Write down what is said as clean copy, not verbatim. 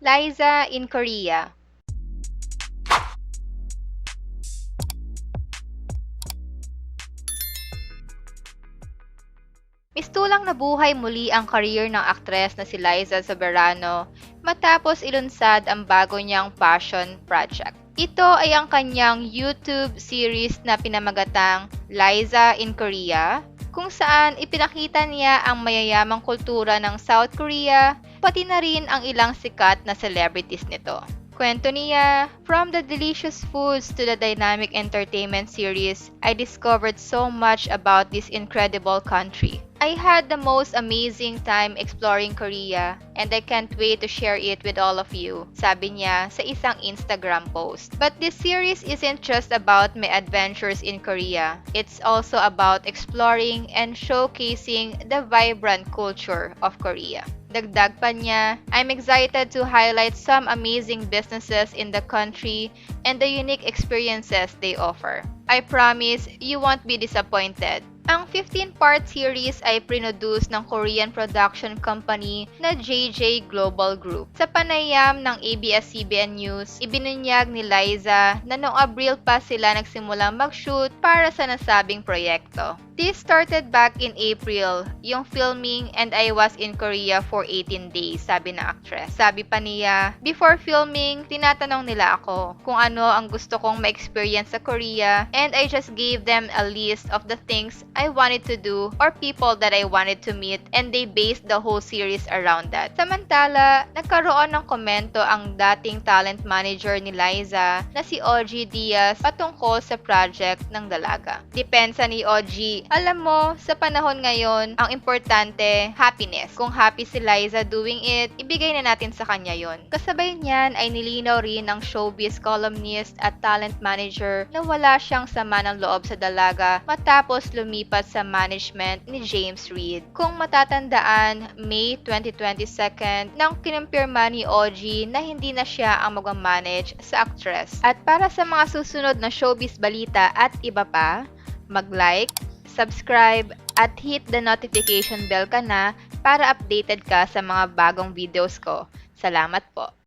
Liza in Korea. Mistulang nabuhay muli ang career ng aktres na si Liza Soberano matapos ilunsad ang bago niyang passion project. Ito ay ang kanyang YouTube series na pinamagatang Liza in Korea, kung saan ipinakita niya ang mayayamang kultura ng South Korea, pati na rin ang ilang sikat na celebrities nito. Kwento niya, from the delicious foods to the dynamic entertainment series, I discovered so much about this incredible country. I had the most amazing time exploring Korea and I can't wait to share it with all of you, sabi niya sa isang Instagram post. But this series isn't just about my adventures in Korea. It's also about exploring and showcasing the vibrant culture of Korea. Dagdag pa niya, I'm excited to highlight some amazing businesses in the country and the unique experiences they offer. I promise you won't be disappointed. Ang 15-part series ay produce ng Korean production company na JJ Global Group. Sa panayam ng ABS-CBN News, ibinunyag ni Liza na noong Abril pa sila nagsimulang mag-shoot para sa nasabing proyekto. This started back in April, yung filming, and I was in Korea for 18 days, sabi ng actress. Sabi pa niya, before filming, tinatanong nila ako kung ano ang gusto kong ma-experience sa Korea, and I just gave them a list of the things I wanted to do or people that I wanted to meet, and they based the whole series around that. Samantala, nagkaroon ng komento ang dating talent manager ni Liza na si OG Diaz patungkol sa project ng dalaga. Depensa ni OG, alam mo, sa panahon ngayon, ang importante, happiness. Kung happy si Liza doing it, ibigay na natin sa kanya yon. Kasabay niyan ay nilinaw rin ng showbiz columnist at talent manager na wala siyang sama ng loob sa dalaga matapos lumipat sa management ni James Reid. Kung matatandaan, May 2022 nang kinumpirma ni OG na hindi na siya ang mag-manage sa actress. At para sa mga susunod na showbiz balita at iba pa, mag-like, subscribe, at hit the notification bell ka na para updated ka sa mga bagong videos ko. Salamat po!